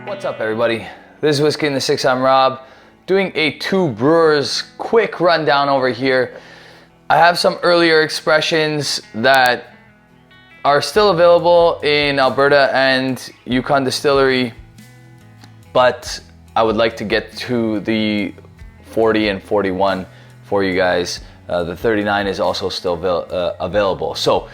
What's up, everybody? This is Whiskey in the Six. I'm Rob, doing a Two Brewers quick rundown over here. I have some earlier expressions that are still available in Alberta and Yukon Distillery, but I would like to get to the 40 and 41 for you guys. The 39 is also still available. So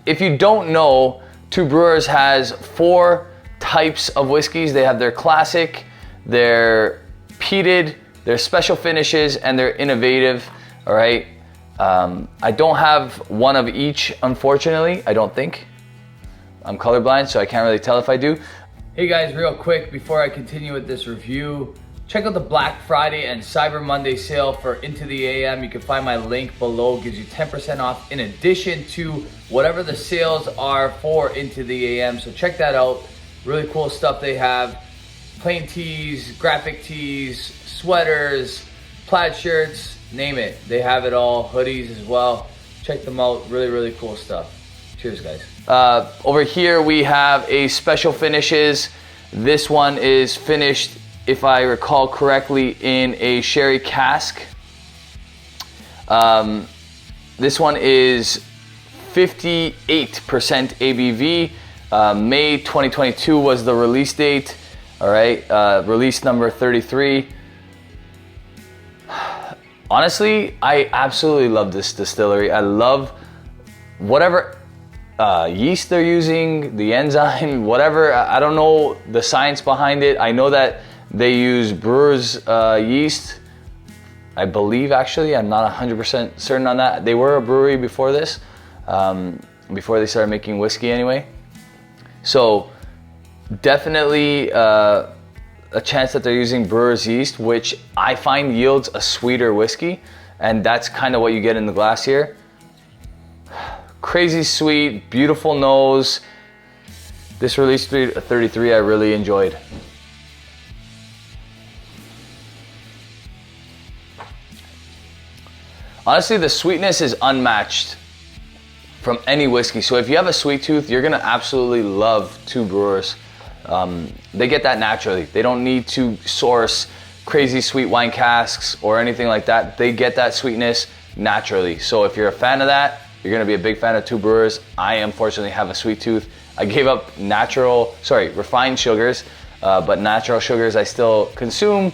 if you don't know, Two Brewers has 4 types of whiskeys. They have their classic, their peated, their special finishes, and their innovative. All right. I don't have one of each, unfortunately. I don't think. I'm colorblind, so I can't really tell if I do. Hey guys, real quick before I continue with this review, check out the Black Friday and Cyber Monday sale for Into the AM. You can find my link below. It gives you 10% off in addition to whatever the sales are for Into the AM. So check that out. Really cool stuff they have. Plain tees, graphic tees, sweaters, plaid shirts, name it. They have it all. Hoodies as well. Check them out. Really, really cool stuff. Cheers, guys. Over here we have a special finishes. This one is finished, if I recall correctly, in a sherry cask. This one is 58% ABV. May 2022 was the release date. All right, release number 33. Honestly, I absolutely love this distillery. I love whatever yeast they're using, the enzyme, whatever. I don't know the science behind it. I know that they use brewer's yeast, I believe, actually. I'm not 100% certain on that. They were a brewery before this, before they started making whiskey anyway. So definitely a chance that they're using brewer's yeast, which I find yields a sweeter whiskey, and that's kind of what you get in the glass here. Crazy sweet, beautiful nose. This release 33 I really enjoyed. Honestly, the sweetness is unmatched from any whiskey. So if you have a sweet tooth, you're gonna absolutely love Two Brewers. They get that naturally. They don't need to source crazy sweet wine casks or anything like that. They get that sweetness naturally. So if you're a fan of that, you're gonna be a big fan of Two Brewers. I unfortunately have a sweet tooth. I gave up refined sugars, but natural sugars I still consume,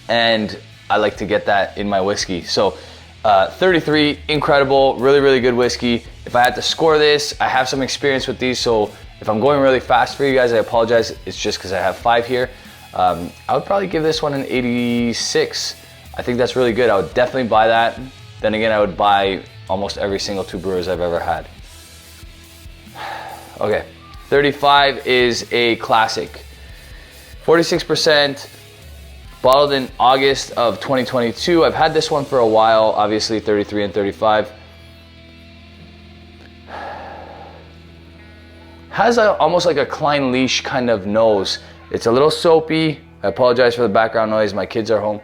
and I like to get that in my whiskey. So 33, incredible, really, really good whiskey. If I had to score this, I have some experience with these, so if I'm going really fast for you guys, I apologize. It's just because I have 5 here. I would probably give this one an 86. I think that's really good. I would definitely buy that. Then again, I would buy almost every single Two Brewers I've ever had. Okay, 35 is a classic. 46%. Bottled in August of 2022. I've had this one for a while, obviously 33 and 35. Has almost like a Klein Leash kind of nose. It's a little soapy. I apologize for the background noise. My kids are home.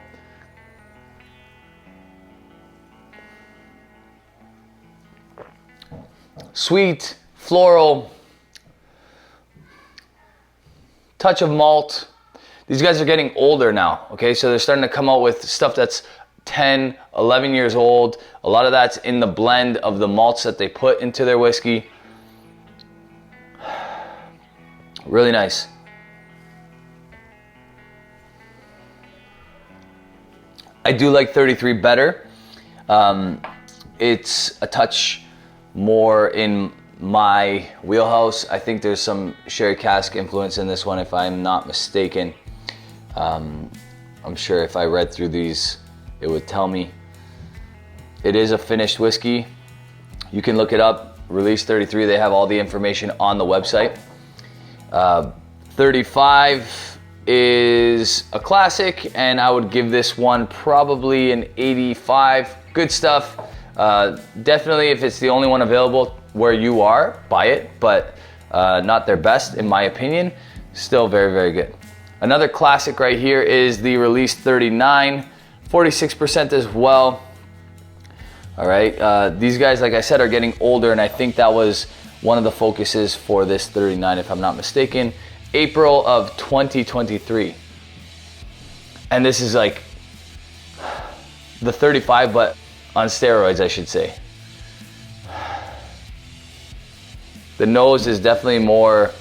Sweet, floral, touch of malt. These guys are getting older now, okay? So they're starting to come out with stuff that's 10, 11 years old. A lot of that's in the blend of the malts that they put into their whiskey. Really nice. I do like 33 better. It's a touch more in my wheelhouse. I think there's some sherry cask influence in this one, if I'm not mistaken. I'm sure if I read through these, it would tell me. It is a finished whiskey. You can look it up. Release 33, they have all the information on the website. 35 is a classic, and I would give this one probably an 85. Good stuff. Definitely, if it's the only one available where you are, buy it, but not their best in my opinion. Still very, very good. Another classic right here is the release 39, 46% as well. All right, these guys, like I said, are getting older, and I think that was one of the focuses for this 39, if I'm not mistaken. April of 2023. And this is like the 35, but on steroids, I should say. The nose is definitely more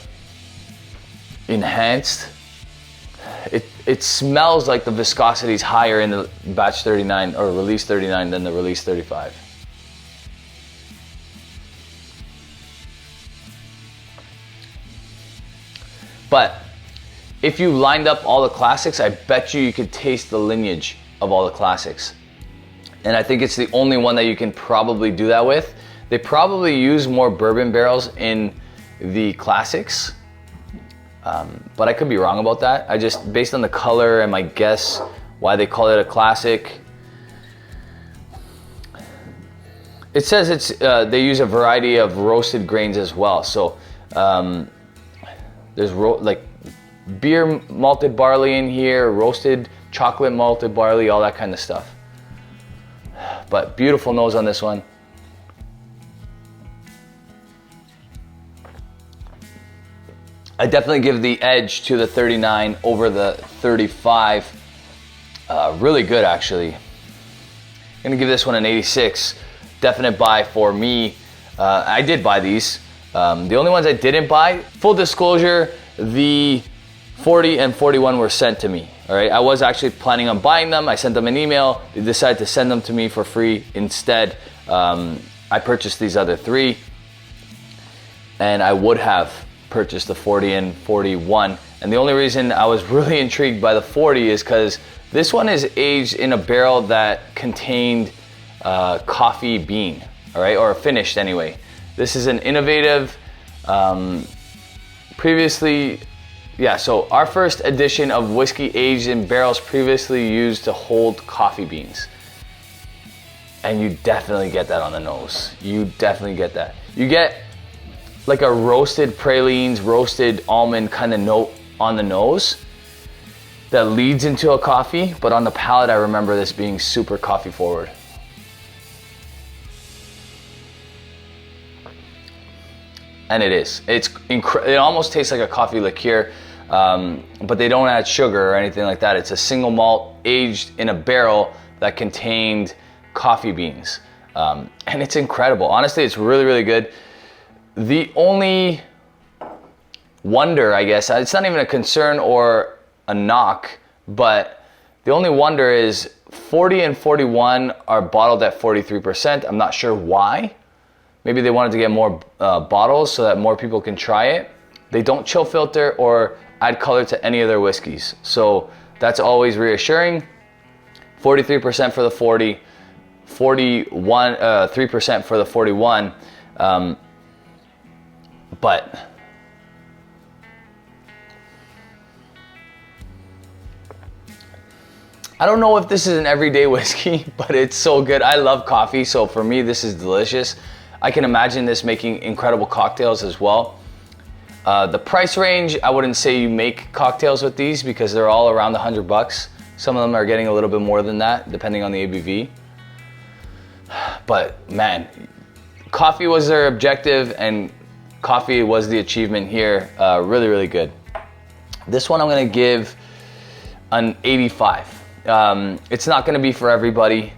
enhanced. It smells like the viscosity is higher in the batch 39 or release 39 than the release 35. But if you lined up all the classics, I bet you could taste the lineage of all the classics. And I think it's the only one that you can probably do that with. They probably use more bourbon barrels in the classics, but I could be wrong about that. I just, based on the color and my guess why they call it a classic. It says it's they use a variety of roasted grains as well. So there's like beer malted barley in here, roasted chocolate malted barley, all that kind of stuff. But beautiful nose on this one. I definitely give the edge to the 39 over the 35. Really good, actually. I'm gonna give this one an 86. Definite buy for me. I did buy these. The only ones I didn't buy, full disclosure, the 40 and 41 were sent to me. All right, I was actually planning on buying them. I sent them an email. They decided to send them to me for free instead. I purchased these other three, and I would have purchased the 40 and 41. And the only reason I was really intrigued by the 40 is because this one is aged in a barrel that contained coffee bean, all right, or finished anyway. This is an innovative, so our first edition of whiskey aged in barrels previously used to hold coffee beans. And you definitely get that on the nose. You definitely get that. You get like a roasted pralines, roasted almond kind of note on the nose that leads into a coffee, but on the palate, I remember this being super coffee forward. And it is. It almost tastes like a coffee liqueur, but they don't add sugar or anything like that. It's a single malt aged in a barrel that contained coffee beans. And it's incredible. Honestly, it's really, really good. The only wonder, I guess, it's not even a concern or a knock, but the only wonder is 40 and 41 are bottled at 43%. I'm not sure why. Maybe they wanted to get more bottles so that more people can try it. They don't chill filter or add color to any of their whiskeys. So that's always reassuring. 43% for the 40, 3% for the 41. But I don't know if this is an everyday whiskey, but it's so good. I love coffee, so for me, this is delicious. I can imagine this making incredible cocktails as well. The price range, I wouldn't say you make cocktails with these because they're all around $100. Some of them are getting a little bit more than that, depending on the ABV. But man, coffee was their objective and coffee was the achievement here. Really, really good. This one I'm gonna give an 85. It's not gonna be for everybody.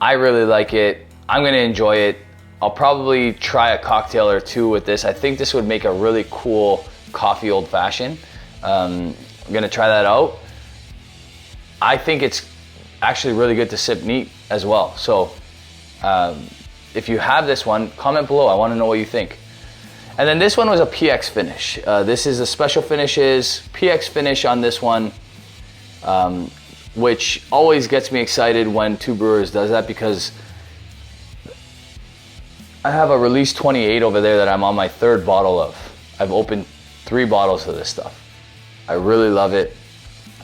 I really like it. I'm gonna enjoy it. I'll probably try a cocktail or two with this. I think this would make a really cool coffee old fashioned. I'm gonna try that out. I think it's actually really good to sip neat as well. So if you have this one, comment below. I wanna know what you think. And then this one was a PX finish. This is the Special Finishes PX finish on this one, which always gets me excited when Two Brewers does that because I have a release 28 over there that I'm on my third bottle of. I've opened 3 bottles of this stuff. I really love it.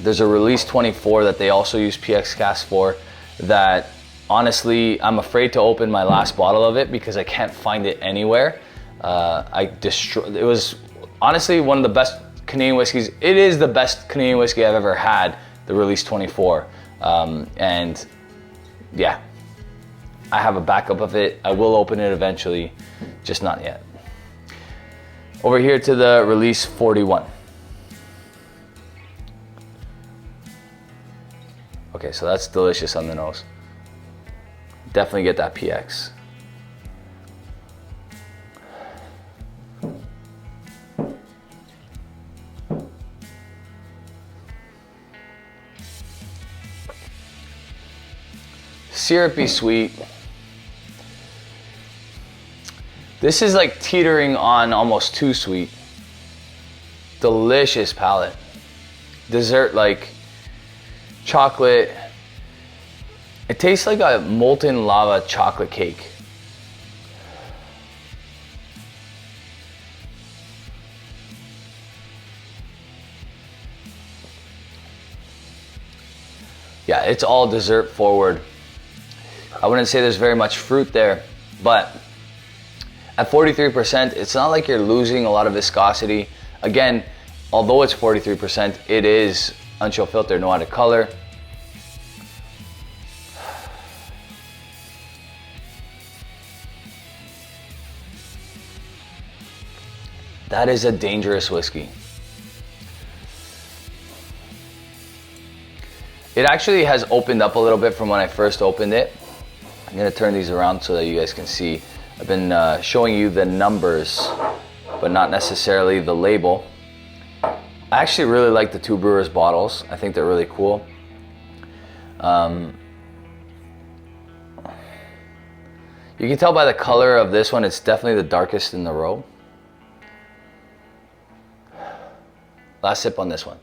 There's a release 24 that they also use PX cask for that honestly, I'm afraid to open my last bottle of it because I can't find it anywhere. It was honestly one of the best Canadian whiskeys. It is the best Canadian whiskey I've ever had, the release 24. And yeah, I have a backup of it. I will open it eventually, just not yet. Over here to the release 41. Okay, so that's delicious on the nose. Definitely get that PX. Syrupy sweet. This is like teetering on almost too sweet. Delicious palate. Dessert like chocolate. It tastes like a molten lava chocolate cake. Yeah, it's all dessert forward. I wouldn't say there's very much fruit there, but at 43%, it's not like you're losing a lot of viscosity. Again, although it's 43%, it is unchill filter, no added color. That is a dangerous whiskey. It actually has opened up a little bit from when I first opened it. I'm gonna turn these around so that you guys can see. I've been showing you the numbers, but not necessarily the label. I actually really like the Two Brewers bottles. I think they're really cool. You can tell by the color of this one, it's definitely the darkest in the row. Last sip on this one.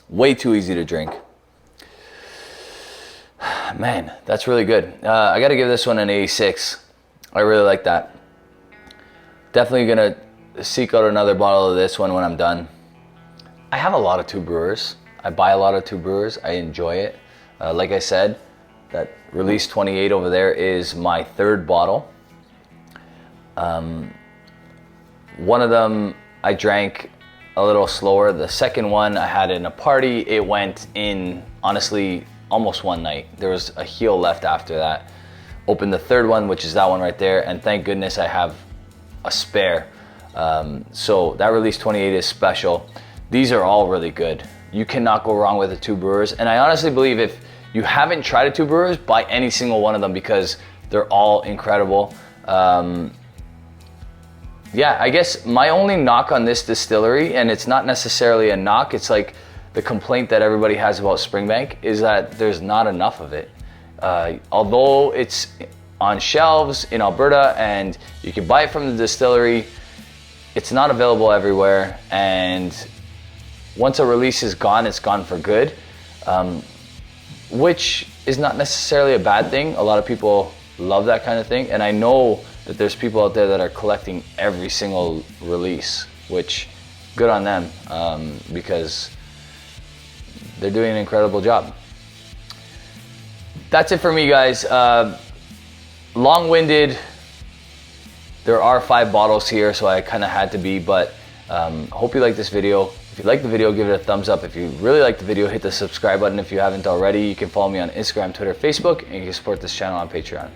Way too easy to drink. Man, that's really good. I gotta give this one an 86. I really like that. Definitely gonna seek out another bottle of this one when I'm done. I have a lot of Two Brewers. I buy a lot of Two Brewers. I enjoy it. Like I said, that release 28 over there is my third bottle. One of them I drank a little slower. The second one I had in a party. It went in, honestly, almost one night. There was a heel left after that. Opened the third one, which is that one right there, and thank goodness I have a spare. So that release 28 is special. These are all really good. You cannot go wrong with the Two Brewers, and I honestly believe if you haven't tried a Two Brewers, buy any single one of them because they're all incredible. Yeah, I guess my only knock on this distillery, and it's not necessarily a knock, it's like the complaint that everybody has about Springbank, is that there's not enough of it. Although it's on shelves in Alberta and you can buy it from the distillery, it's not available everywhere, and once a release is gone, it's gone for good, which is not necessarily a bad thing. A lot of people love that kind of thing, and I know that there's people out there that are collecting every single release, which good on them, because they're doing an incredible job. That's it for me, guys. Long-winded. There are 5 bottles here, so I kind of had to be, but hope you like this video. If you like the video, give it a thumbs up. If you really like the video, hit the subscribe button if you haven't already. You can follow me on Instagram, Twitter, Facebook, and you can support this channel on Patreon.